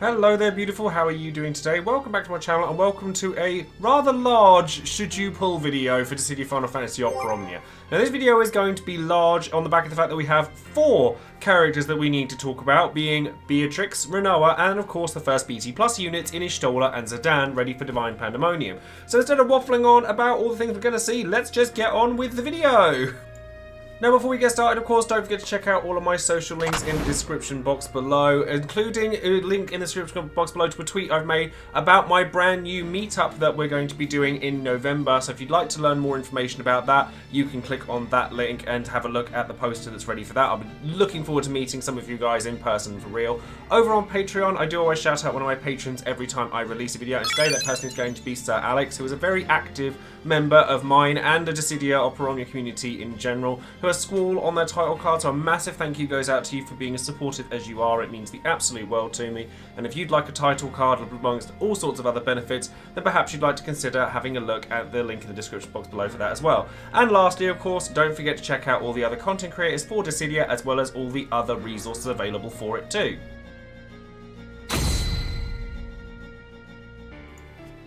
Hello there, beautiful. How are you doing today? Welcome back to my channel and welcome to a rather large should you pull video for Dissidia Final Fantasy Opera Omnia. Now this video is going to be large on the back of the fact that we have 4 characters that we need to talk about, being Beatrix, Rinoa, and of course the first BT Plus units in Y'shtola and Zidane, ready for Divine Pandemonium. So instead of waffling on about all the things we're going to see, let's just get on with the video. Now before we get started, of course, don't forget to check out all of my social links in the description box below, including a link in the description box below to a tweet I've made about my brand new meetup that we're going to be doing in November. So if you'd like to learn more information about that, you can click on that link and have a look at the poster that's ready for that. I'll be looking forward to meeting some of you guys in person for real. Over on Patreon, I do always shout out one of my patrons every time I release a video, and today that person is going to be Sir Alex, who is a very active member of mine and the Dissidia Opera Omnia community in general, who has Squall on their title card, so a massive thank you goes out to you for being as supportive as you are. It means the absolute world to me, and if you'd like a title card amongst all sorts of other benefits, then perhaps you'd like to consider having a look at the link in the description box below for that as well. And lastly, of course, don't forget to check out all the other content creators for Dissidia, as well as all the other resources available for it too.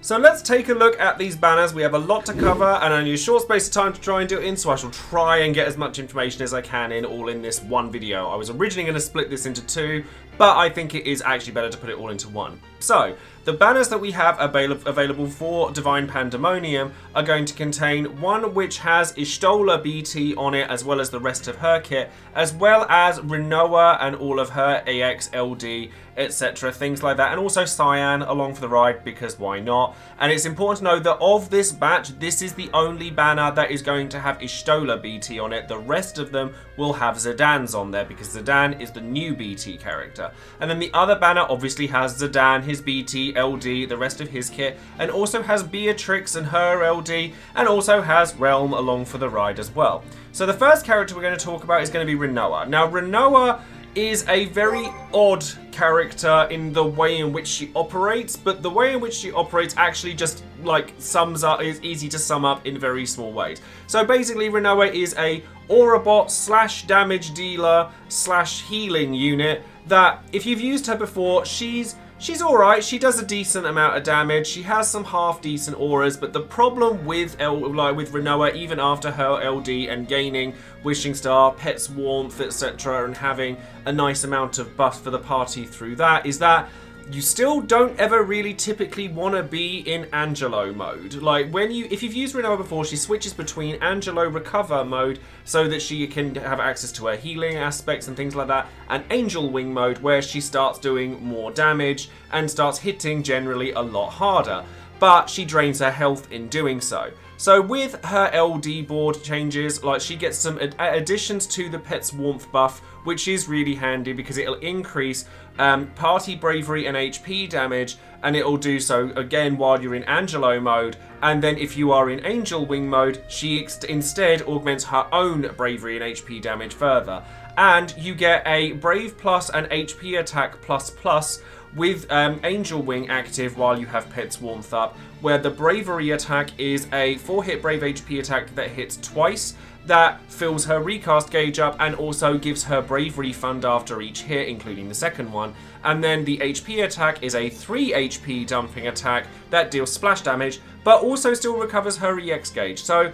So let's take a look at these banners. We have a lot to cover and only a short space of time to try and do it in, so I shall try and get as much information as I can in all in this one video. I was originally going to split this into 2, but I think it is actually better to put it all into one. So, the banners that we have available for Divine Pandemonium are going to contain one which has Y'shtola BT on it, as well as the rest of her kit, as well as Rinoa and all of her AX, LD, etc., things like that, and also Cyan along for the ride, because why not? And it's important to know that of this batch, this is the only banner that is going to have Y'shtola BT on it. The rest of them will have Zidane's on there, because Zidane is the new BT character. And then the other banner obviously has Zidane, his BT, LD, the rest of his kit, and also has Beatrix and her LD, and also has Realm along for the ride as well. So the first character we're going to talk about is going to be Rinoa. Now Rinoa is a very odd character in the way in which she operates, but the way in which she operates actually just is easy to sum up in very small ways. So basically Rinoa is a Aurabot / damage dealer / healing unit that, if you've used her before, she's alright. She does a decent amount of damage. She has some half-decent auras, but the problem with Rinoa, even after her LD and gaining Wishing Star, Pet's Warmth, etc., and having a nice amount of buff for the party through that, is that you still don't ever really typically want to be in Angelo mode. If you've used Rinoa before, she switches between Angelo Recover mode so that she can have access to her healing aspects and things like that, and Angel Wing mode where she starts doing more damage and starts hitting generally a lot harder. But she drains her health in doing so. So with her LD board changes, she gets some additions to the Pet's Warmth buff, which is really handy because it'll increase party bravery and HP damage, and it'll do so again while you're in Angelo mode. And then if you are in Angel Wing mode, she instead augments her own bravery and HP damage further. And you get a Brave Plus and HP Attack Plus with Angel Wing active while you have Pet's Warmth up, where the Bravery attack is a 4-hit Brave HP attack that hits twice, that fills her recast gauge up and also gives her Bravery fund after each hit, including the second one. And then the HP attack is a 3 HP dumping attack that deals splash damage, but also still recovers her EX gauge. So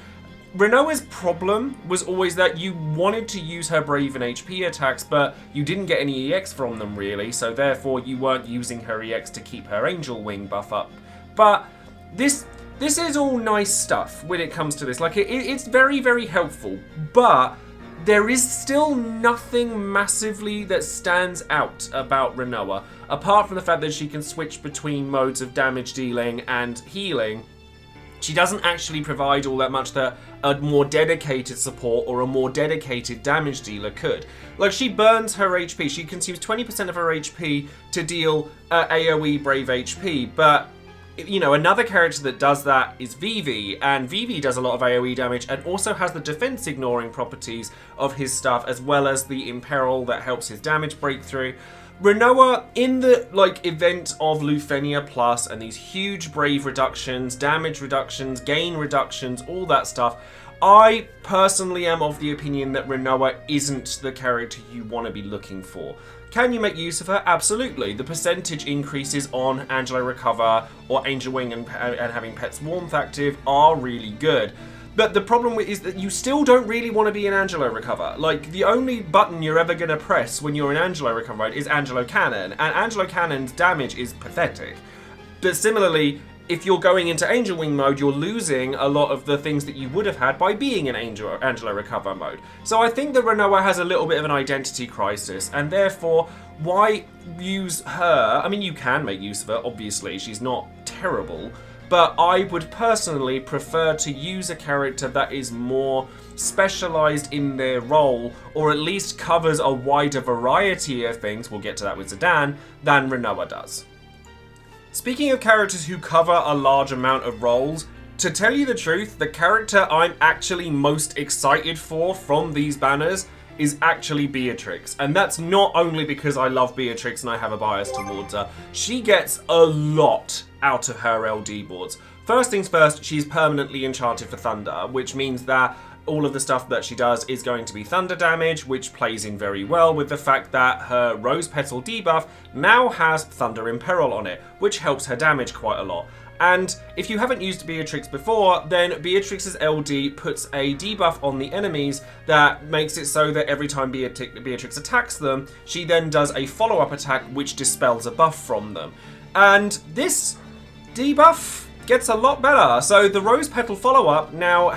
Rinoa's problem was always that you wanted to use her Brave and HP attacks, but you didn't get any EX from them really, so therefore you weren't using her EX to keep her Angel Wing buff up. But this is all nice stuff when it comes to this. It's very, very helpful, but there is still nothing massively that stands out about Rinoa, apart from the fact that she can switch between modes of damage dealing and healing. She doesn't actually provide all that much that a more dedicated support or a more dedicated damage dealer could. She burns her HP. She consumes 20% of her HP to deal AoE Brave HP, but another character that does that is Vivi, and Vivi does a lot of AoE damage and also has the defense ignoring properties of his stuff, as well as the Imperil that helps his damage breakthrough. Rinoa, in the event of Lufenia Plus and these huge Brave reductions, damage reductions, gain reductions, all that stuff, I personally am of the opinion that Rinoa isn't the character you want to be looking for. Can you make use of her? Absolutely. The percentage increases on Angelo Recover or Angel Wing and having Pet's Warmth active are really good. But the problem is that you still don't really want to be in Angelo Recover. Like, the only button you're ever going to press when you're in Angelo Recover mode is Angelo Cannon, and Angelo Cannon's damage is pathetic. But similarly, if you're going into Angel Wing mode, you're losing a lot of the things that you would have had by being in Angelo Recover mode. So I think that Rinoa has a little bit of an identity crisis, and therefore, why use her? I mean, you can make use of her, obviously, she's not terrible, but I would personally prefer to use a character that is more specialised in their role, or at least covers a wider variety of things, we'll get to that with Zidane, than Rinoa does. Speaking of characters who cover a large amount of roles, to tell you the truth, the character I'm actually most excited for from these banners is actually Beatrix. And that's not only because I love Beatrix and I have a bias towards her. She gets a lot out of her LD boards. First things first, she's permanently enchanted for Thunder, which means that all of the stuff that she does is going to be thunder damage, which plays in very well with the fact that her Rose Petal debuff now has Thunder Imperil on it, which helps her damage quite a lot. And if you haven't used Beatrix before, then Beatrix's LD puts a debuff on the enemies that makes it so that every time Beatrix attacks them, she then does a follow-up attack which dispels a buff from them. And this debuff gets a lot better. So the Rose Petal follow-up now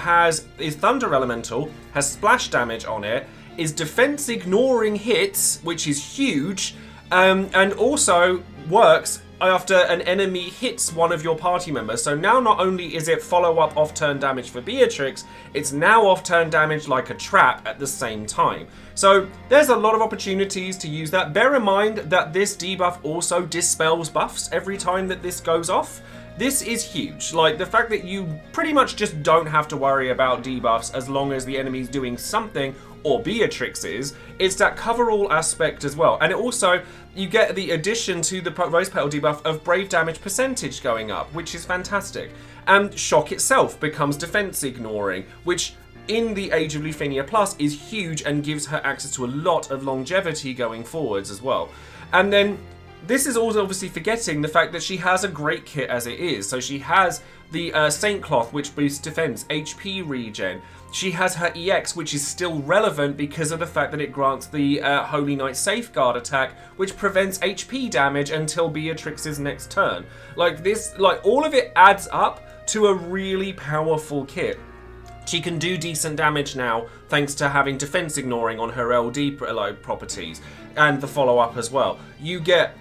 is Thunder Elemental, has splash damage on it, is defense ignoring hits, which is huge, and also works after an enemy hits one of your party members. So now not only is it follow-up off-turn damage for Beatrix, it's now off-turn damage like a trap at the same time. So there's a lot of opportunities to use that. Bear in mind that this debuff also dispels buffs every time that this goes off. This is huge. Like, the fact that you pretty much just don't have to worry about debuffs as long as the enemy's doing something, or Beatrix is, it's that coverall aspect as well. And it also, you get the addition to the Rose Petal debuff of Brave damage percentage going up, which is fantastic. And Shock itself becomes defense ignoring, which in the Age of Lufenia Plus is huge and gives her access to a lot of longevity going forwards as well. And then this is also obviously forgetting the fact that she has a great kit as it is. So she has the Saint Cloth, which boosts defense, HP regen. She has her EX, which is still relevant because of the fact that it grants the Holy Knight Safeguard attack, which prevents HP damage until Beatrix's next turn. Like this, like all of it adds up to a really powerful kit. She can do decent damage now thanks to having defense ignoring on her LD properties and the follow-up as well. You get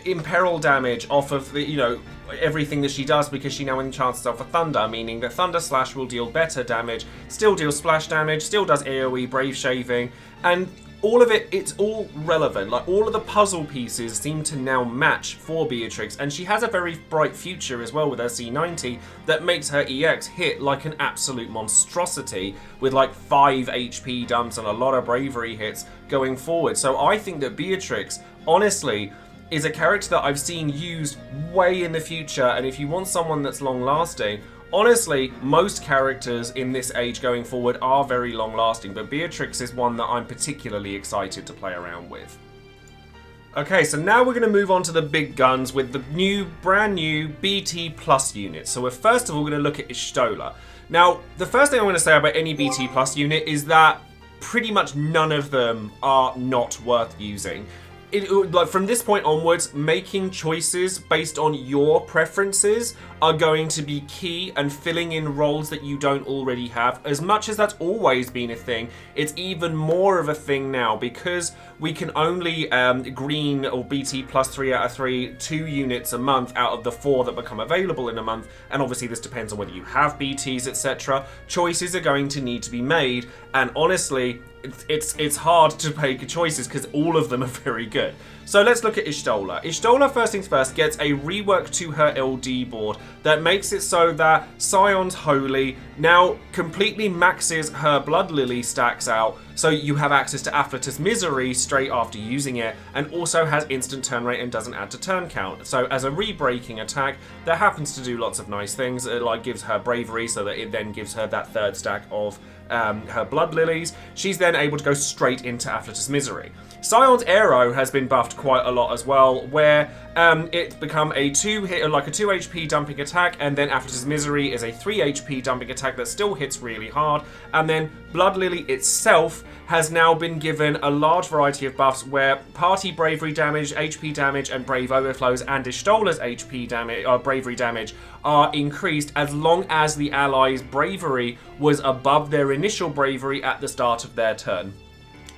imperil damage off of the, everything that she does because she now enchants herself for Thunder, meaning that Thunder Slash will deal better damage, still deals splash damage, still does AoE Brave Shaving, and all of it, it's all relevant. Like, all of the puzzle pieces seem to now match for Beatrix, and she has a very bright future as well with her C90 that makes her EX hit like an absolute monstrosity with like 5 HP dumps and a lot of bravery hits going forward. So I think that Beatrix, honestly, is a character that I've seen used way in the future, and if you want someone that's long-lasting, honestly, most characters in this age going forward are very long-lasting, but Beatrix is one that I'm particularly excited to play around with. Okay, so now we're going to move on to the big guns with the brand new BT Plus units. So we're first of all going to look at Y'shtola. Now, the first thing I'm going to say about any BT Plus unit is that pretty much none of them are not worth using. Like, from this point onwards, making choices based on your preferences are going to be key, and filling in roles that you don't already have. As much as that's always been a thing, it's even more of a thing now because we can only green or BT plus 3 out of 3, 2 units a month out of the 4 that become available in a month. And obviously this depends on whether you have BTs, etc. Choices are going to need to be made, and honestly, it's hard to make choices because all of them are very good. So let's look at Y'shtola. Y'shtola, first things first, gets a rework to her LD board that makes it so that Scion's Holy now completely maxes her Blood Lily stacks out, so you have access to Afflatus Misery straight after using it, and also has instant turn rate and doesn't add to turn count. So as a re-breaking attack, that happens to do lots of nice things. It like gives her Bravery, so that it then gives her that third stack of her Blood Lilies. She's then able to go straight into Afflatus Misery. Scion's Arrow has been buffed quite a lot as well, where it's become a 2 HP dumping attack, and then Afflatus Misery is a 3 HP dumping attack that still hits really hard, and then Blood Lily itself has now been given a large variety of buffs where party bravery damage, HP damage, and brave overflows and Y'shtola's HP damage or bravery damage are increased as long as the allies' bravery was above their initial bravery at the start of their turn.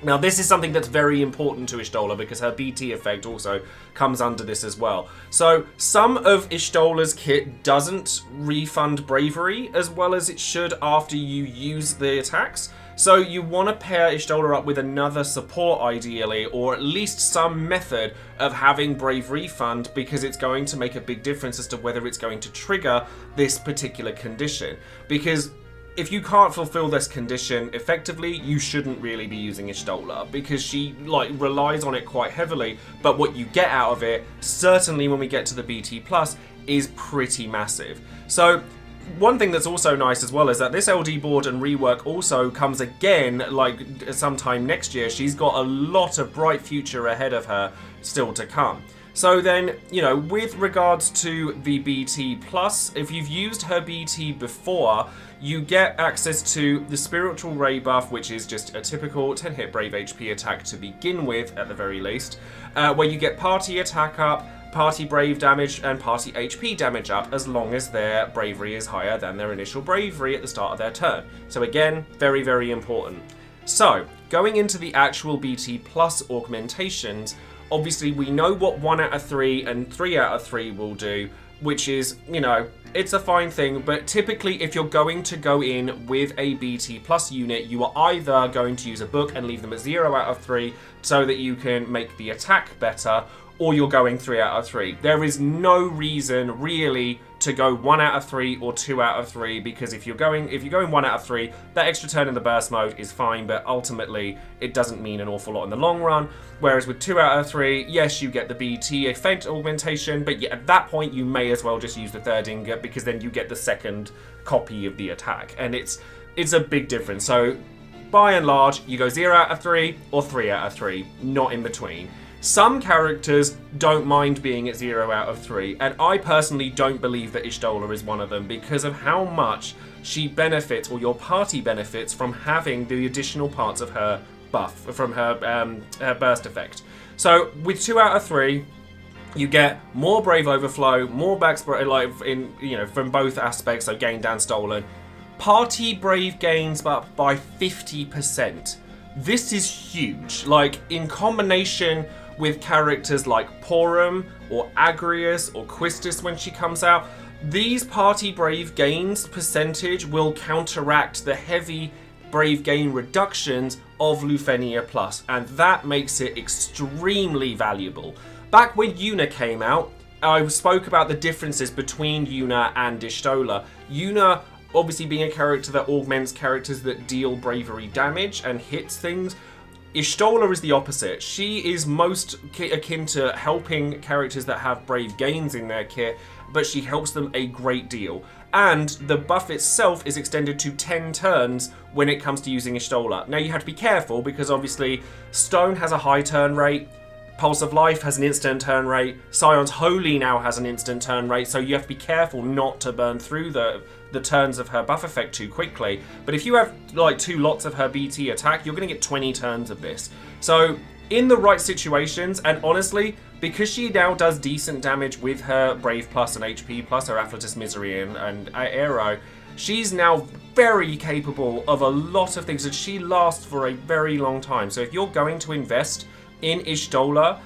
Now, this is something that's very important to Y'shtola because her BT effect also comes under this as well. So, some of Y'shtola's kit doesn't refund bravery as well as it should after you use the attacks. So, you want to pair Y'shtola up with another support ideally, or at least some method of having brave refund, because it's going to make a big difference as to whether it's going to trigger this particular condition. Because if you can't fulfill this condition effectively, you shouldn't really be using Y'shtola, because she relies on it quite heavily, but what you get out of it, certainly when we get to the BT Plus, is pretty massive. So one thing that's also nice as well is that this LD board and rework also comes again sometime next year. She's got a lot of bright future ahead of her still to come. So then, with regards to the BT Plus, if you've used her BT before, you get access to the Spiritual Ray buff, which is just a typical 10-hit Brave HP attack to begin with, at the very least, where you get party attack up, party brave damage, and party HP damage up, as long as their bravery is higher than their initial bravery at the start of their turn. So again, very, very important. So, going into the actual BT Plus augmentations, obviously we know what 1 out of 3 and 3 out of 3 will do, which is, it's a fine thing, but typically if you're going to go in with a BT Plus unit, you are either going to use a book and leave them at 0 out of 3 so that you can make the attack better, or you're going 3 out of 3. There is no reason really to go 1 out of 3 or 2 out of 3, because if you're going 1 out of 3, that extra turn in the burst mode is fine, but ultimately it doesn't mean an awful lot in the long run. Whereas with 2 out of 3, yes, you get the BT effect augmentation, but yeah, at that point you may as well just use the third ingot, because then you get the second copy of the attack, and it's a big difference. So by and large, you go 0 out of 3 or 3 out of 3, not in between. Some characters don't mind being at 0 out of 3, and I personally don't believe that Y'shtola is one of them, because of how much she benefits, or your party benefits, from having the additional parts of her buff, from her burst effect. So with 2 out of 3, you get more Brave Overflow, more back from both aspects, so gained and stolen. Party Brave gains up by 50%. This is huge. In combination with characters like Porum or Agrius or Quistis when she comes out, these party brave gains percentage will counteract the heavy brave gain reductions of Lufenia Plus, and that makes it extremely valuable. Back when Yuna came out, I spoke about the differences between Yuna and Y'shtola. Yuna obviously being a character that augments characters that deal bravery damage and hits things. Y'shtola is the opposite. She is most akin to helping characters that have brave gains in their kit, but she helps them a great deal. And the buff itself is extended to 10 turns when it comes to using Y'shtola. Now you have to be careful, because obviously Stone has a high turn rate, Pulse of Life has an instant turn rate, Scion's Holy now has an instant turn rate, so you have to be careful not to burn through the turns of her buff effect too quickly. But if you have 2 lots of her BT attack, you're going to get 20 turns of this. So in the right situations, and honestly, because she now does decent damage with her Brave Plus and HP Plus, her Afflatus Misery and Arrow, she's now very capable of a lot of things, and she lasts for a very long time. So if you're going to invest in Y'shtola,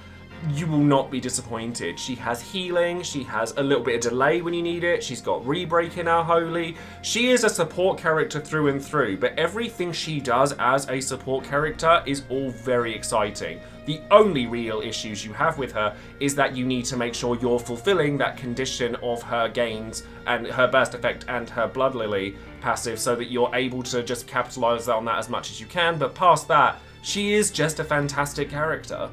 you will not be disappointed. She has healing, she has a little bit of delay when you need it, she's got re-break in our holy. She is a support character through and through, but everything she does as a support character is all very exciting. The only real issues you have with her is that you need to make sure you're fulfilling that condition of her gains and her burst effect and her blood lily passive so that you're able to just capitalize on that as much as you can, but past that, she is just a fantastic character.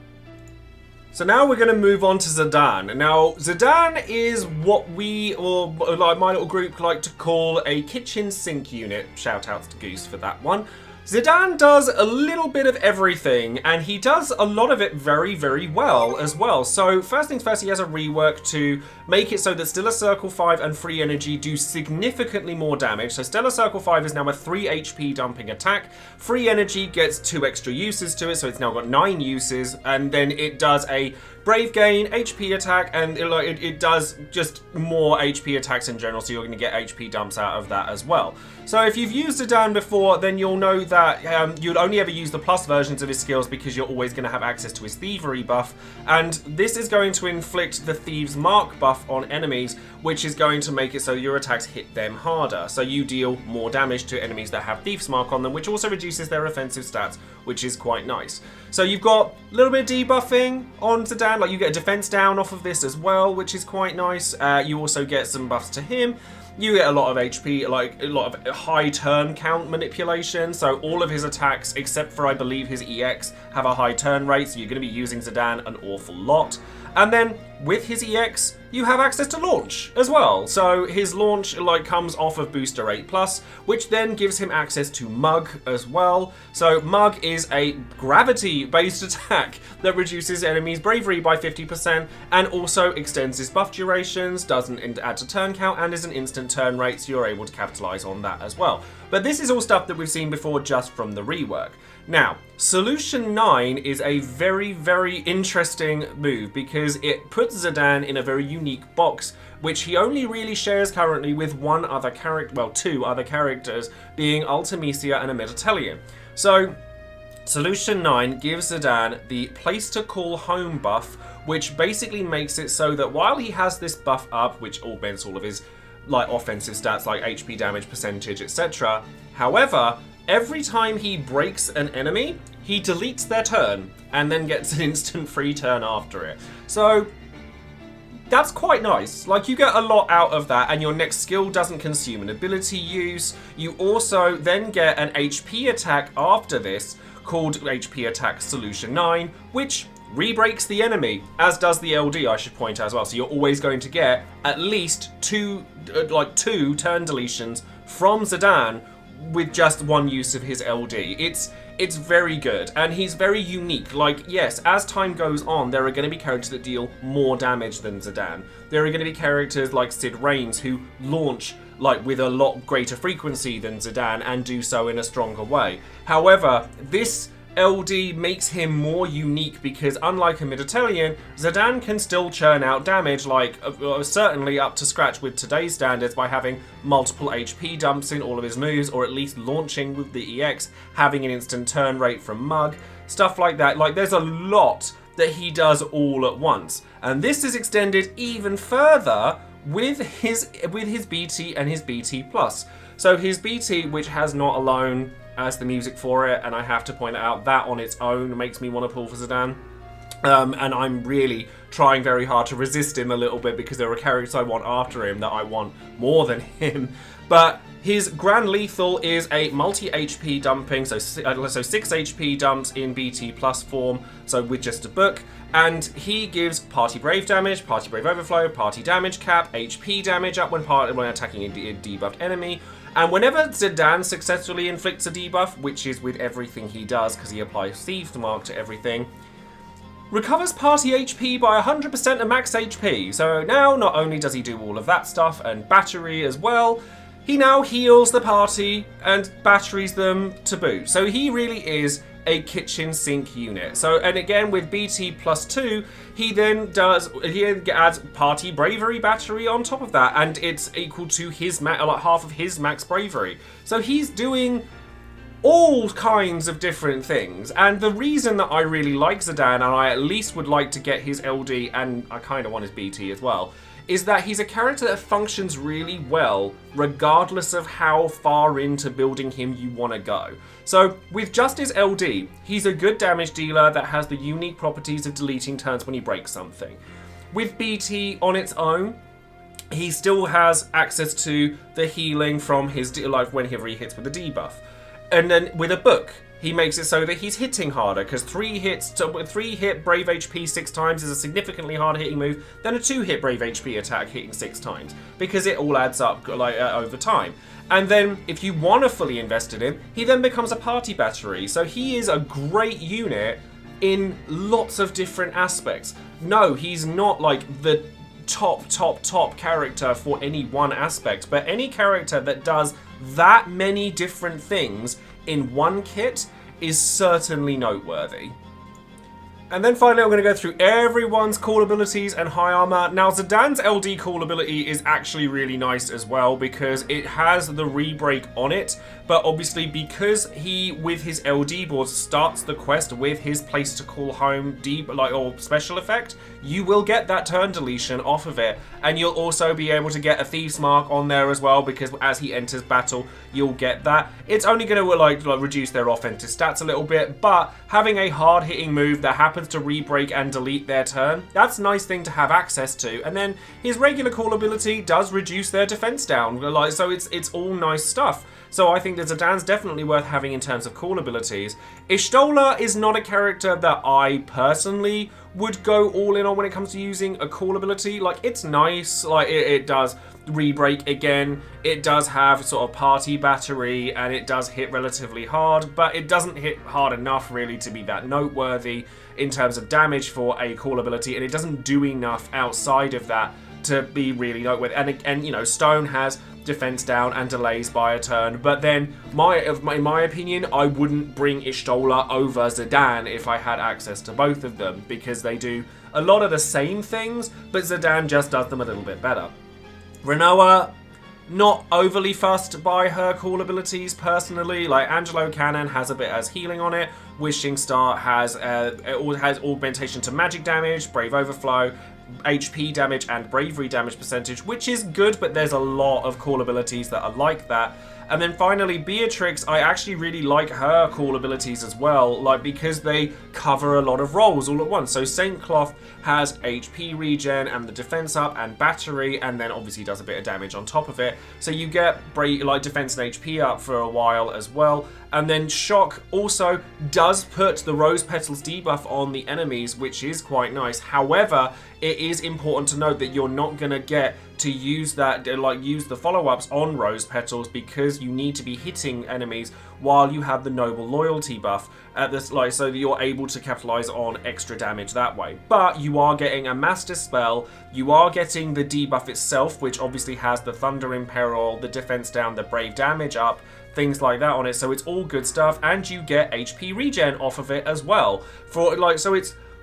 So now we're going to move on to Zidane. Now, Zidane is what we, or like my little group, like to call a kitchen sink unit. Shout outs to Goose for that one. Zidane does a little bit of everything, and he does a lot of it very, very well as well. So first things first, he has a rework to make it so that Stellar Circle 5 and Free Energy do significantly more damage. So Stellar Circle 5 is now a 3 HP dumping attack. Free Energy gets 2 extra uses to it, so it's now got 9 uses, and then it does a Brave gain, HP attack, and it does just more HP attacks in general, so you're going to get HP dumps out of that as well. So if you've used Zidane before, then you'll know that you'd only ever use the plus versions of his skills because you're always going to have access to his Thievery buff, and this is going to inflict the Thieves Mark buff on enemies, which is going to make it so your attacks hit them harder. So you deal more damage to enemies that have Thieves Mark on them, which also reduces their offensive stats, which is quite nice. So you've got a little bit of debuffing on Zidane, like you get a defense down off of this as well, which is quite nice. You also get some buffs to him. You get a lot of HP, like a lot of high turn count manipulation, so all of his attacks, except for I believe his EX, have a high turn rate, so you're going to be using Zidane an awful lot. And then with his EX, you have access to launch as well. So his launch comes off of Booster 8 Plus, which then gives him access to Mug as well. So Mug is a gravity-based attack that reduces enemies' bravery by 50% and also extends his buff durations, doesn't add to turn count, and is an instant turn rate, so you're able to capitalize on that as well. But this is all stuff that we've seen before just from the rework. Now, Solution 9 is a very, very interesting move because it puts Zidane in a very unique box, which he only really shares currently with one other character, well, 2 other characters, being Ultimisia and a Metatelian. So, Solution 9 gives Zidane the Place to Call Home buff, which basically makes it so that while he has this buff up, which augments all of his offensive stats like HP damage percentage, etc. However, every time he breaks an enemy, he deletes their turn and then gets an instant free turn after it. So that's quite nice. Like, you get a lot out of that, and your next skill doesn't consume an ability use. You also then get an HP attack after this called HP Attack Solution 9, which re-breaks the enemy, as does the LD, I should point out as well. So you're always going to get at least two turn deletions from Zidane with just one use of his LD. It's very good, and he's very unique. Like, yes, as time goes on, there are going to be characters that deal more damage than Zidane. There are going to be characters like Sid Reigns who launch with a lot greater frequency than Zidane and do so in a stronger way. However, this LD makes him more unique because, unlike a Metatelian, Zidane can still churn out damage, certainly up to scratch with today's standards, by having multiple HP dumps in all of his moves, or at least launching with the EX, having an instant turn rate from Mug, stuff like that. There's a lot that he does all at once, and this is extended even further with his BT and his BT Plus. So his BT, which has Not Alone as the music for it, and I have to point out that on its own makes me want to pull for Zidane. And I'm really trying very hard to resist him a little bit because there are characters I want after him that I want more than him. But his Grand Lethal is a multi-HP dumping, so 6 HP dumps in BT Plus form, so with just a book. And he gives Party Brave damage, Party Brave Overflow, Party Damage Cap, HP damage up when attacking a debuffed enemy. And whenever Zidane successfully inflicts a debuff, which is with everything he does because he applies Thieves Mark to everything, recovers party HP by 100% of max HP. So now not only does he do all of that stuff and battery as well, he now heals the party and batteries them to boot. So he really is a kitchen sink unit. So, and again with BT plus 2, he adds Party Bravery battery on top of that, and it's equal to his half of his max bravery. So he's doing all kinds of different things. And the reason that I really like Zidane, and I at least would like to get his LD, and I kind of want his BT as well, is that he's a character that functions really well regardless of how far into building him you want to go. So with just his LD, he's a good damage dealer that has the unique properties of deleting turns when he breaks something. With BT on its own, he still has access to the healing from his life whenever he hits with a debuff. And then with a book, he makes it so that he's hitting harder, because 3 hit Brave HP 6 times is a significantly harder hitting move than a 2-hit Brave HP attack hitting 6 times, because it all adds up over time. And then if you want to fully invest in him, he then becomes a party battery. So he is a great unit in lots of different aspects. No, he's not like the top character for any one aspect, but any character that does that many different things in one kit is certainly noteworthy. And then finally I'm going to go through everyone's cool abilities and high armor. Now Zidane's LD cool ability is actually really nice as well, because it has the re-break on it, but obviously because he, with his LD board, starts the quest with his place to call home or special effect, you will get that turn deletion off of it, and you'll also be able to get a Thief's Mark on there as well, because as he enters battle, you'll get that. It's only going to reduce their offensive stats a little bit, but having a hard-hitting move that happens to re-break and delete their turn, that's a nice thing to have access to. And then his regular call ability does reduce their defense down, so it's all nice stuff. So I think that Zidane's definitely worth having in terms of call abilities. Y'shtola is not a character that I personally would go all in on when it comes to using a call ability. Like, it's nice, like it does re-break again, it does have sort of party battery, and it does hit relatively hard, but it doesn't hit hard enough really to be that noteworthy in terms of damage for a call ability, and it doesn't do enough outside of that to be really noteworthy. And you know, Stone has defense down and delays by a turn, but then in my opinion, I wouldn't bring Y'shtola over Zidane if I had access to both of them, because they do a lot of the same things, but Zidane just does them a little bit better. Rinoa, not overly fussed by her cool abilities personally. Like, Angelo Cannon has a bit as healing on it, Wishing Star has augmentation to magic damage, Brave Overflow, HP damage and bravery damage percentage, which is good, but there's a lot of cool abilities that are like that. And then finally, Beatrix, I actually really like her cool abilities as well, like, because they cover a lot of roles all at once. So Saint Cloth has HP regen and the defense up and battery, and then obviously does a bit of damage on top of it. So you get defense and HP up for a while as well. And then Shock also does put the Rose Petals debuff on the enemies, which is quite nice. However, it is important to note that you're not going to get to use that, use the follow-ups on Rose Petals, because you need to be hitting enemies while you have the Noble Loyalty buff at this, so that you're able to capitalize on extra damage that way. But you are getting a Master Spell, you are getting the debuff itself, which obviously has the Thunder Imperil, the defense down, the Brave damage up, things like that on it, so it's all good stuff, and you get HP regen off of it as well.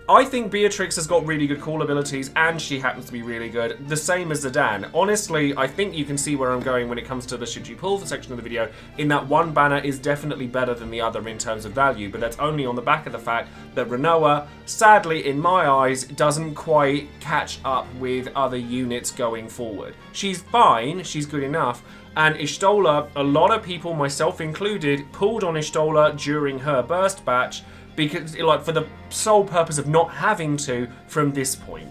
I think Beatrix has got really good call abilities, and she happens to be really good. The same as Zidane. Honestly, I think you can see where I'm going when it comes to the should you pull section of the video, in that one banner is definitely better than the other in terms of value, but that's only on the back of the fact that Rinoa, sadly in my eyes, doesn't quite catch up with other units going forward. She's fine, she's good enough, and Y'shtola, a lot of people, myself included, pulled on Y'shtola during her burst batch, because, for the sole purpose of not having to from this point.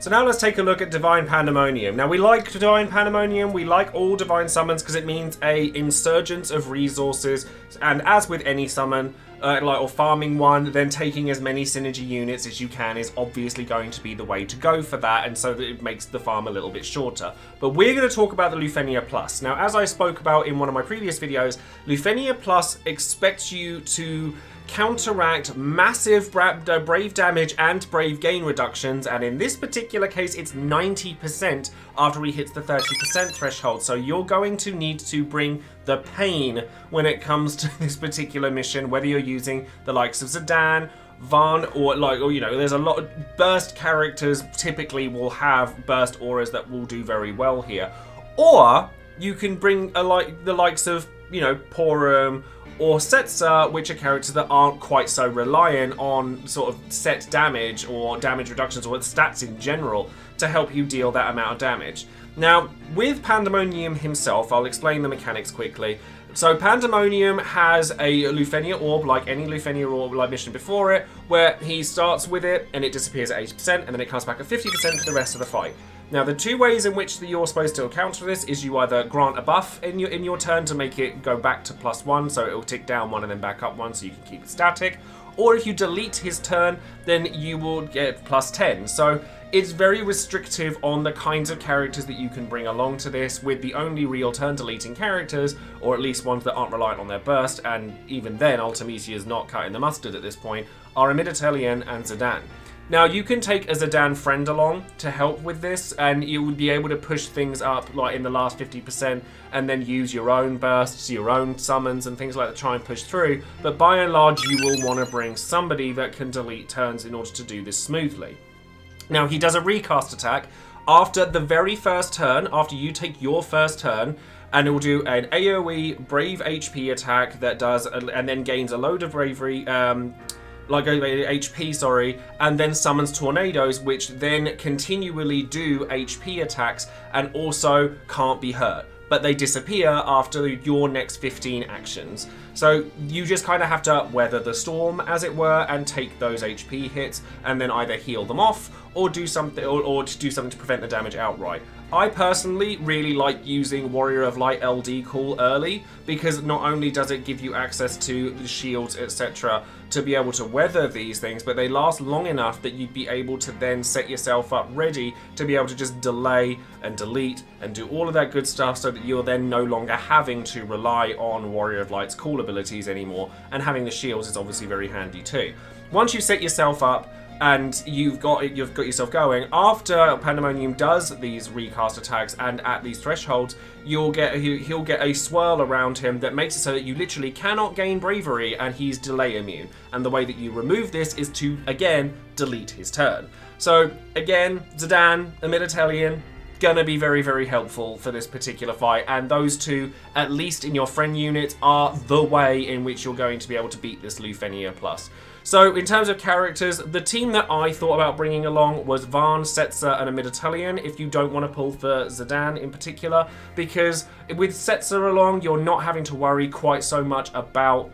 So now let's take a look at Divine Pandemonium. Now, we like Divine Pandemonium, we like all Divine Summons, because it means a insurgence of resources, and as with any summon, or farming one, then taking as many synergy units as you can is obviously going to be the way to go for that, and so that it makes the farm a little bit shorter. But we're going to talk about the Lufenia Plus. Now, as I spoke about in one of my previous videos, Lufenia Plus expects you to counteract massive brave damage and brave gain reductions, and in this particular case it's 90% after he hits the 30% threshold, so you're going to need to bring the pain when it comes to this particular mission, whether you're using the likes of Zidane, Van, or there's a lot of burst characters typically will have burst auras that will do very well here. Or you can bring the likes of, you know, Porum or Setzer, which are characters that aren't quite so reliant on sort of set damage or damage reductions or stats in general to help you deal that amount of damage. Now, with Pandemonium himself, I'll explain the mechanics quickly. So Pandemonium has a Lufenia Orb, like any Lufenia Orb like mission before it, where he starts with it and it disappears at 80%, and then it comes back at 50% for the rest of the fight. Now, the two ways in which you're supposed to account for this is you either grant a buff in your turn to make it go back to +1, so it will tick down 1 and then back up 1, so you can keep it static. Or if you delete his turn, then you will get +10. So it's very restrictive on the kinds of characters that you can bring along to this, with the only real turn deleting characters, or at least ones that aren't reliant on their burst, and even then Ultimisia is not cutting the mustard at this point, are Middeltelian and Zidane. Now, you can take a Zidane friend along to help with this, and you would be able to push things up like in the last 50% and then use your own bursts, your own summons and things like that to try and push through. But by and large, you will want to bring somebody that can delete turns in order to do this smoothly. Now, he does a recast attack after the very first turn, after you take your first turn, and it will do an AoE Brave HP attack that does, and then gains a load of bravery, HP, sorry, and then summons tornadoes, which then continually do HP attacks and also can't be hurt. But they disappear after your next 15 actions. So you just kind of have to weather the storm, as it were, and take those HP hits, and then either heal them off or do something, or to do something to prevent the damage outright. I personally really like using Warrior of Light LD Call early, because not only does it give you access to the shields, etc., to be able to weather these things, but they last long enough that you'd be able to then set yourself up ready to be able to just delay and delete and do all of that good stuff, so that you're then no longer having to rely on Warrior of Light's call abilities anymore, and having the shields is obviously very handy too. Once you set yourself up and you've got yourself going, after Pandemonium does these recast attacks and at these thresholds, he'll get a swirl around him that makes it so that you literally cannot gain bravery, and he's delay immune. And the way that you remove this is to, again, delete his turn. So again, Zidane, a Middeltelian, gonna be very, very helpful for this particular fight, and those two, at least in your friend unit, are the way in which you're going to be able to beat this Lufenia Plus. So in terms of characters, the team that I thought about bringing along was Varn, Setzer, and a Middeltelian, if you don't want to pull for Zidane in particular, because with Setzer along, you're not having to worry quite so much about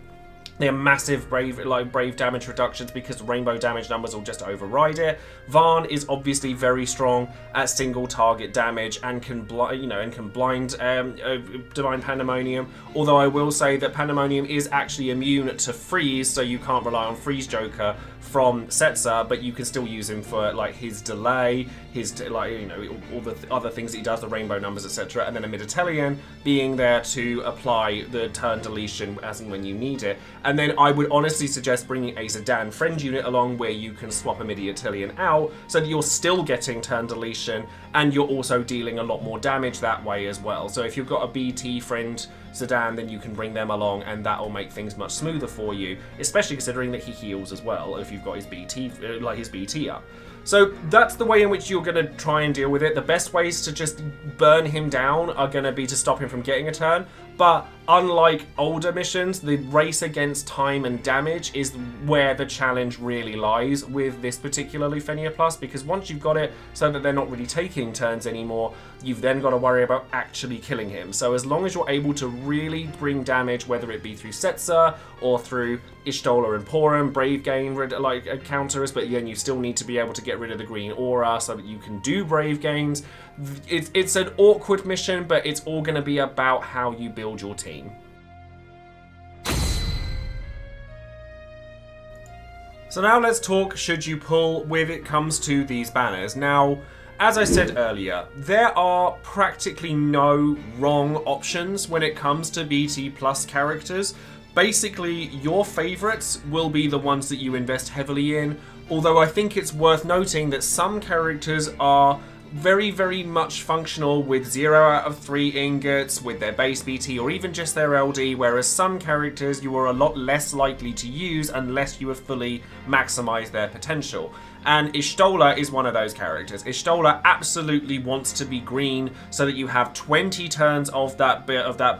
their massive brave damage reductions, because rainbow damage numbers will just override it. Varn is obviously very strong at single target damage and can blind Divine Pandemonium. Although I will say that Pandemonium is actually immune to freeze, so you can't rely on Freeze Joker from Setzer, but you can still use him for like his delay, his all the other things that he does, the rainbow numbers, etc. And then a Middeltelian being there to apply the turn deletion as and when you need it. And then I would honestly suggest bringing a Zidane friend unit along, where you can swap a Middeltelian out, so that you're still getting turn deletion and you're also dealing a lot more damage that way as well. So if you've got a BT friend Zidane, then you can bring them along, and that will make things much smoother for you, especially considering that he heals as well if you've got his BT up. So that's the way in which you're going to try and deal with it. The best ways to just burn him down are going to be to stop him from getting a turn, but unlike older missions, the race against time and damage is where the challenge really lies with this particular Lufenia Plus, because once you've got it so that they're not really taking turns anymore, you've then got to worry about actually killing him. So as long as you're able to really bring damage, whether it be through Setzer or through Y'shtola and Porum, Brave Gain counters, but again, you still need to be able to get rid of the green aura so that you can do Brave Gains. It's an awkward mission, but it's all going to be about how you build your team. So now let's talk should you pull when it comes to these banners. Now, as I said earlier, there are practically no wrong options when it comes to BT Plus characters. Basically, your favourites will be the ones that you invest heavily in, although I think it's worth noting that some characters are very, very much functional with 0 out of 3 ingots, with their base BT, or even just their LD, whereas some characters you are a lot less likely to use unless you have fully maximized their potential. And Y'shtola is one of those characters. Y'shtola absolutely wants to be green so that you have 20 turns of that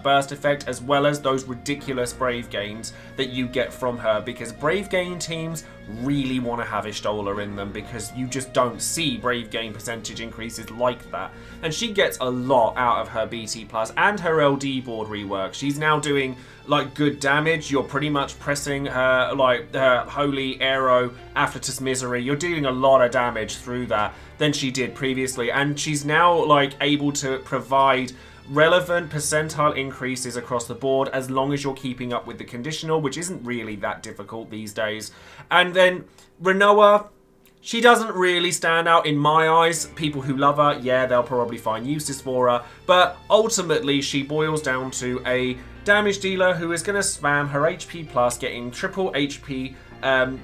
burst effect, as well as those ridiculous Brave gains that you get from her, because Brave gain teams really want to have Y'shtola in them because you just don't see Brave gain percentage increases like that. And she gets a lot out of her BT plus and her LD board rework. She's now doing like good damage. You're pretty much pressing her like her holy arrow Afflatus Misery. You're dealing a lot of damage through that than she did previously, and she's now like able to provide relevant percentile increases across the board as long as you're keeping up with the conditional, which isn't really that difficult these days. And then Rinoa, she doesn't really stand out in my eyes. People who love her, yeah, they'll probably find uses for her, but ultimately she boils down to a damage dealer who is going to spam her HP plus, getting triple HP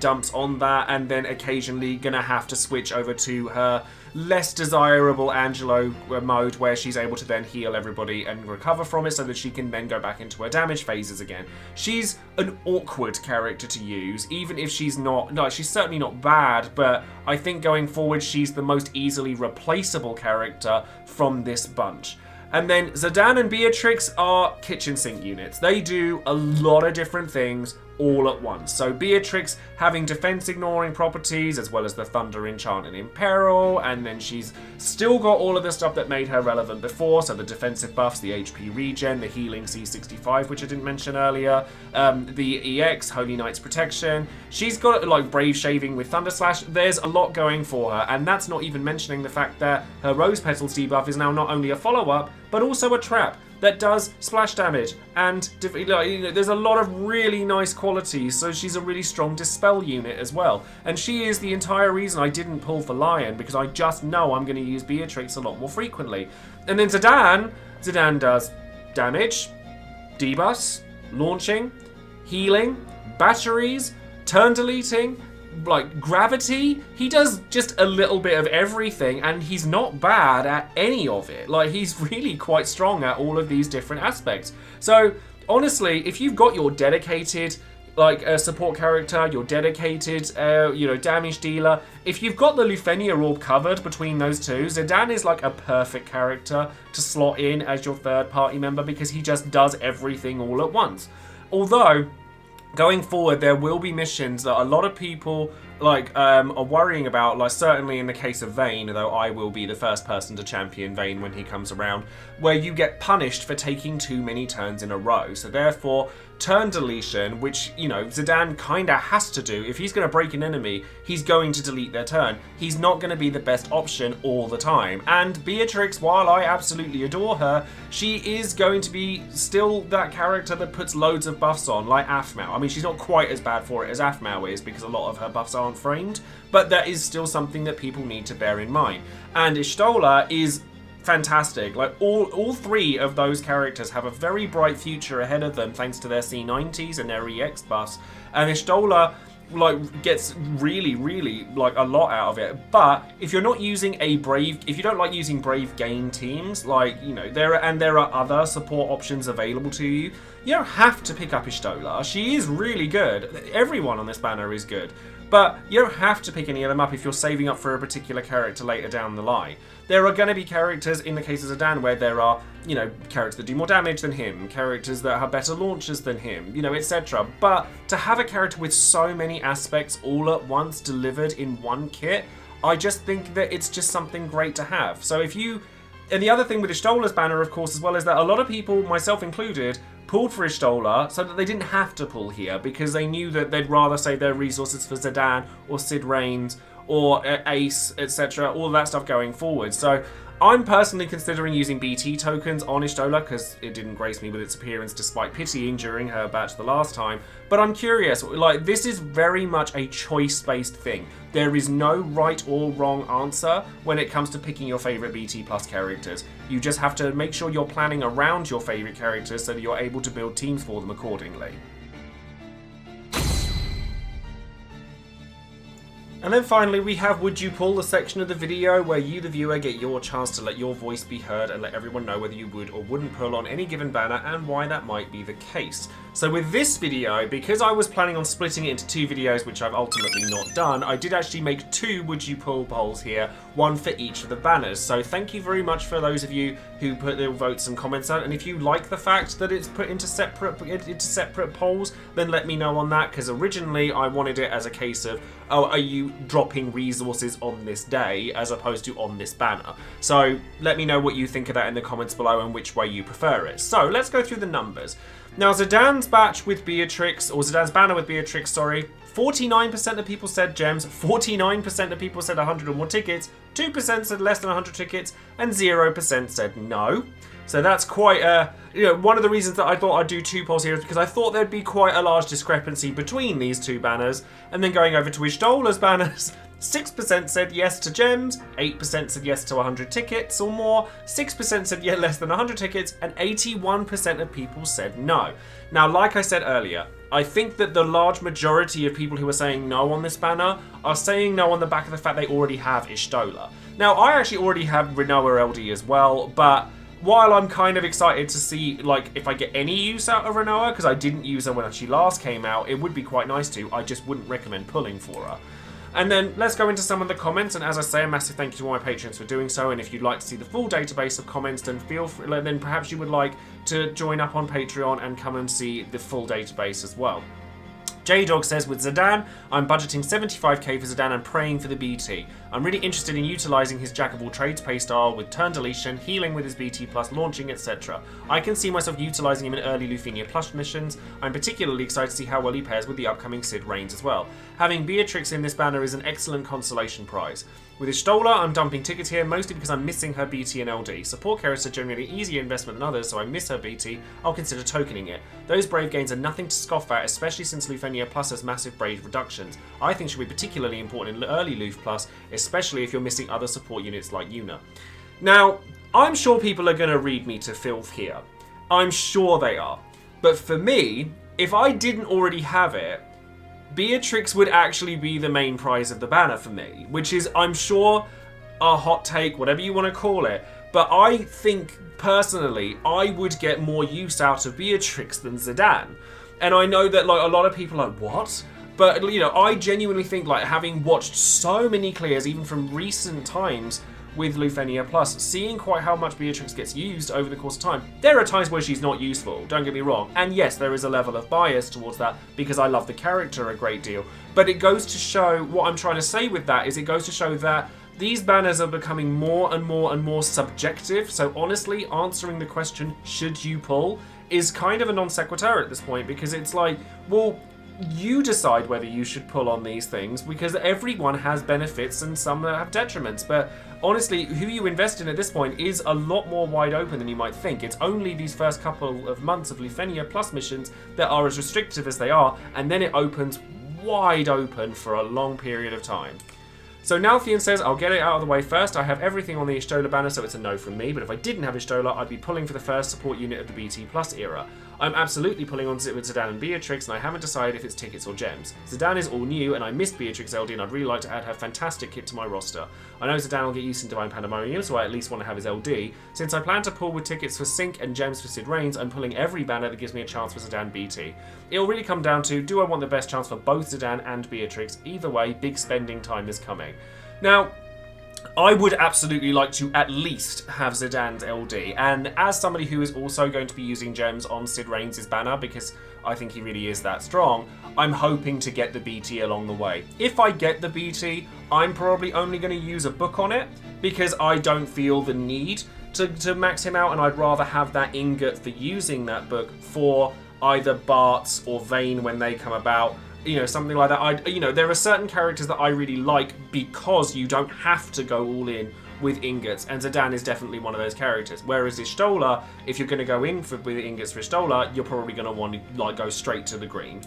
dumps on that, and then occasionally going to have to switch over to her less desirable Angelo mode, where she's able to then heal everybody and recover from it so that she can then go back into her damage phases again. She's an awkward character to use, even if she's not, no, she's certainly not bad, but I think going forward she's the most easily replaceable character from this bunch. And then Zidane and Beatrix are kitchen sink units. They do a lot of different things all at once. So Beatrix having defense ignoring properties, as well as the Thunder Enchant and Imperil, and then she's still got all of the stuff that made her relevant before, so the defensive buffs, the HP regen, the healing C65, which I didn't mention earlier, the EX, Holy Knight's Protection. She's got like Brave Shaving with Thunder Slash. There's a lot going for her, and that's not even mentioning the fact that her Rose Petals debuff is now not only a follow-up, but also a trap that does splash damage, and there's a lot of really nice qualities, so she's a really strong dispel unit as well. And she is the entire reason I didn't pull for Lion, because I just know I'm going to use Beatrix a lot more frequently. And then Zidane does damage, debuffs, launching, healing, batteries, turn deleting, like gravity. He does just a little bit of everything, and he's not bad at any of it. Like, he's really quite strong at all of these different aspects. So honestly, if you've got your dedicated like a support character, your dedicated damage dealer, if you've got the Lufenia orb covered between those two, Zidane is like a perfect character to slot in as your third party member, because he just does everything all at once. Although going forward, there will be missions that a lot of people are worrying about, like certainly in the case of Vayne, though I will be the first person to champion Vayne when he comes around, where you get punished for taking too many turns in a row. So therefore, turn deletion, which, Zidane kind of has to do. If he's going to break an enemy, he's going to delete their turn. He's not going to be the best option all the time. And Beatrix, while I absolutely adore her, she is going to be still that character that puts loads of buffs on, like Aphmau. I mean, she's not quite as bad for it as Aphmau is, because a lot of her buffs aren't framed, but that is still something that people need to bear in mind. And Y'shtola is fantastic. Like all three of those characters have a very bright future ahead of them thanks to their C90s and their EX buffs, and Y'shtola gets really a lot out of it. But if you're not using if you don't like using Brave gain teams, there are other support options available to you. You don't have to pick up Y'shtola. She is really good. Everyone on this banner is good. But you don't have to pick any of them up if you're saving up for a particular character later down the line. There are going to be characters, in the case of Zidane, where there are, characters that do more damage than him, characters that have better launchers than him, etc. But to have a character with so many aspects all at once delivered in one kit, I just think that it's just something great to have. So and the other thing with Y'shtola's banner, of course, as well, is that a lot of people, myself included, pulled for Y'shtola so that they didn't have to pull here, because they knew that they'd rather save their resources for Zidane or Sid Reigns or Ace, etc., all that stuff going forward. So I'm personally considering using BT tokens on Y'shtola, because it didn't grace me with its appearance despite pitying during her batch the last time. But I'm curious, this is very much a choice-based thing. There is no right or wrong answer when it comes to picking your favourite BT plus characters. You just have to make sure you're planning around your favourite characters so that you're able to build teams for them accordingly. And then finally we have Would You Pull, the section of the video where you, the viewer, get your chance to let your voice be heard and let everyone know whether you would or wouldn't pull on any given banner and why that might be the case. So with this video, because I was planning on splitting it into 2 videos, which I've ultimately not done, I did actually make 2 Would You Pull polls here, one for each of the banners. So thank you very much for those of you who put their votes and comments out, and if you like the fact that it's put into separate polls, then let me know on that, because originally I wanted it as a case of, oh, are you dropping resources on this day as opposed to on this banner? So let me know what you think of that in the comments below and which way you prefer it. So let's go through the numbers. Now Zidane's batch with Beatrix, or Zidane's banner with Beatrix, sorry, 49% of people said gems, 49% of people said 100 or more tickets, 2% said less than 100 tickets, and 0% said no. So that's quite a, one of the reasons that I thought I'd do 2 polls here is because I thought there'd be quite a large discrepancy between these 2 banners. And then going over to Y'shtola's banners, 6% said yes to gems, 8% said yes to 100 tickets or more, 6% said yeah, less than 100 tickets, and 81% of people said no. Now, like I said earlier, I think that the large majority of people who are saying no on this banner are saying no on the back of the fact they already have Y'shtola. Now, I actually already have Rinoa LD as well, but while I'm kind of excited to see, like, if I get any use out of Rinoa, because I didn't use her when she last came out, it would be quite nice to. I just wouldn't recommend pulling for her. And then let's go into some of the comments, and as I say, a massive thank you to all my patrons for doing so, and if you'd like to see the full database of comments, then feel free, then perhaps you would like to join up on Patreon and come and see the full database as well. J-Dog says, with Zidane, I'm budgeting 75k for Zidane and praying for the BT. I'm really interested in utilising his jack-of-all-trades playstyle with turn deletion, healing with his BT+, launching, etc. I can see myself utilising him in early Lufenia Plus missions. I'm particularly excited to see how well he pairs with the upcoming Sid Reigns as well. Having Beatrix in this banner is an excellent consolation prize. With Y'shtola, I'm dumping tickets here, mostly because I'm missing her BT and LD. Support characters are generally an easier investment than others, so I miss her BT, I'll consider tokening it. Those brave gains are nothing to scoff at, especially since Lufenia Plus has massive brave reductions. I think she'll be particularly important in early Luf Plus, especially if you're missing other support units like Yuna. Now, I'm sure people are going to read me to filth here. I'm sure they are. But for me, if I didn't already have it, Beatrix would actually be the main prize of the banner for me, which is, I'm sure, a hot take, whatever you want to call it, but I think, personally, I would get more use out of Beatrix than Zidane. And I know that, like, a lot of people are like, what? But, I genuinely think, like, having watched so many clears, even from recent times, with Lufenia Plus, seeing quite how much Beatrix gets used over the course of time. There are times where she's not useful, don't get me wrong. And yes, there is a level of bias towards that because I love the character a great deal. But it goes to show, what I'm trying to say with that is it goes to show that these banners are becoming more and more and more subjective. So honestly, answering the question, should you pull, is kind of a non sequitur at this point, because it's like, well, you decide whether you should pull on these things, because everyone has benefits and some have detriments. But honestly, who you invest in at this point is a lot more wide open than you might think. It's only these first couple of months of Lufenia Plus missions that are as restrictive as they are, and then it opens wide open for a long period of time. So Nalthian says, I'll get it out of the way first. I have everything on the Y'shtola banner, so it's a no from me. But if I didn't have Y'shtola, I'd be pulling for the first support unit of the BT Plus era. I'm absolutely pulling on with Zidane and Beatrix, and I haven't decided if it's tickets or gems. Zidane is all new, and I missed Beatrix LD, and I'd really like to add her fantastic kit to my roster. I know Zidane will get used in Divine Pandemonium, so I at least want to have his LD. Since I plan to pull with tickets for Sync and gems for Sid Reigns, I'm pulling every banner that gives me a chance for Zidane BT. It'll really come down to, do I want the best chance for both Zidane and Beatrix? Either way, big spending time is coming. Now, I would absolutely like to at least have Zidane's LD, and as somebody who is also going to be using gems on Sid Reigns' banner, because I think he really is that strong, I'm hoping to get the BT along the way. If I get the BT, I'm probably only going to use a book on it, because I don't feel the need to max him out, and I'd rather have that ingot for using that book for either Bart's or Vayne when they come about. Something like that. There are certain characters that I really like because you don't have to go all in with ingots, and Zidane is definitely one of those characters. Whereas Y'shtola, if you're going to go in with ingots for Y'shtola, you're probably going to want to go straight to the green.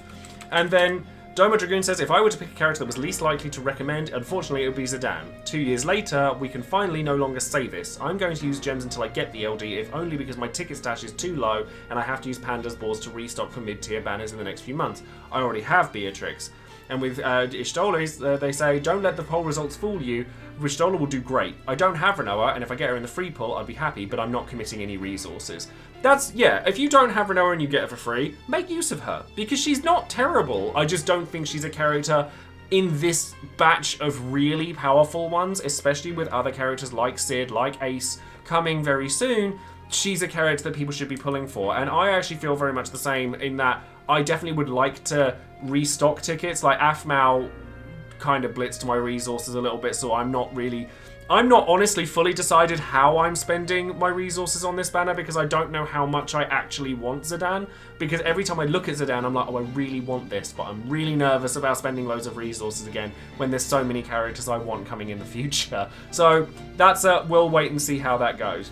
And then Doma Dragoon says, if I were to pick a character that was least likely to recommend, unfortunately it would be Zidane. 2 years later, we can finally no longer say this. I'm going to use gems until I get the LD, if only because my ticket stash is too low and I have to use Panda's balls to restock for mid-tier banners in the next few months. I already have Beatrix. And with Y'shtola, they say, don't let the poll results fool you. Y'shtola will do great. I don't have Rinoa, and if I get her in the free pool, I'd be happy, but I'm not committing any resources. Yeah, if you don't have Rinoa and you get her for free, make use of her, because she's not terrible. I just don't think she's a character in this batch of really powerful ones, especially with other characters like Cid, like Ace, coming very soon. She's a character that people should be pulling for, and I actually feel very much the same in that I definitely would like to restock tickets. Like Aphmau kind of blitzed my resources a little bit, so I'm not honestly fully decided how I'm spending my resources on this banner, because I don't know how much I actually want Zidane, because every time I look at Zidane I'm like, oh, I really want this, but I'm really nervous about spending loads of resources again when there's so many characters I want coming in the future. So that's we'll wait and see how that goes.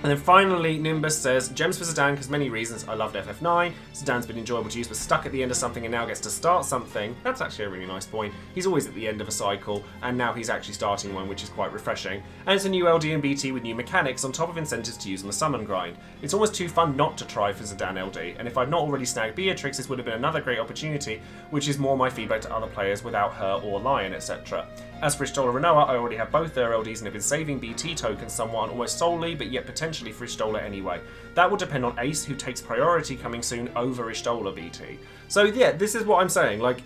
And then finally, Nimbus says, gems for Zidane because many reasons. I loved FF9. Zidane's been enjoyable to use, but stuck at the end of something and now gets to start something. That's actually a really nice point. He's always at the end of a cycle, and now he's actually starting one, which is quite refreshing. And it's a new LD and BT with new mechanics on top of incentives to use on the summon grind. It's almost too fun not to try for Zidane LD, and if I'd not already snagged Beatrix, this would have been another great opportunity, which is more my feedback to other players without her or Lion, etc. As for Y'shtola Rinoa, I already have both their LDs and have been saving BT tokens somewhat almost solely, but yet potentially for Y'shtola anyway. That will depend on Ace, who takes priority coming soon over Y'shtola BT. So yeah, this is what I'm saying, like,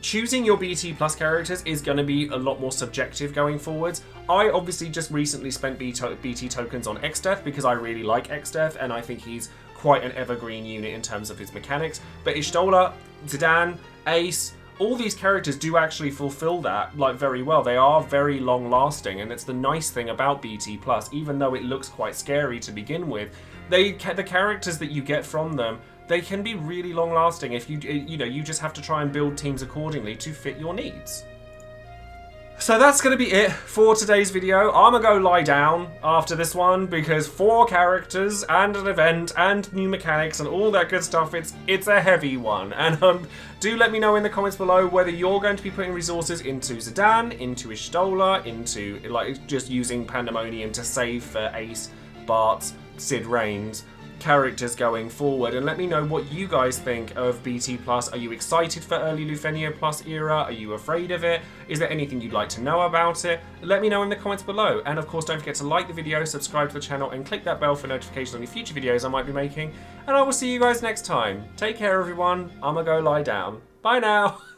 choosing your BT plus characters is going to be a lot more subjective going forwards. I obviously just recently spent BT tokens on Exdeath because I really like Exdeath and I think he's quite an evergreen unit in terms of his mechanics, but Y'shtola, Zidane, Ace, all these characters do actually fulfill that like very well. They are very long lasting, and it's the nice thing about BT Plus, even though it looks quite scary to begin with, the characters that you get from them, they can be really long lasting if you just have to try and build teams accordingly to fit your needs. So that's going to be it for today's video. I'm going to go lie down after this one because 4 characters and an event and new mechanics and all that good stuff, it's a heavy one. And do let me know in the comments below whether you're going to be putting resources into Zidane, into Y'shtola, into like just using Pandemonium to save for Ace, Bart, Cid Reigns characters going forward, and let me know what you guys think of BT Plus. Are you excited for early Lufenio Plus era? Are you afraid of it? Is there anything you'd like to know about it? Let me know in the comments below, and of course don't forget to like the video, subscribe to the channel, and click that bell for notifications on any future videos I might be making, and I will see you guys next time. Take care everyone, I'ma go lie down. Bye now!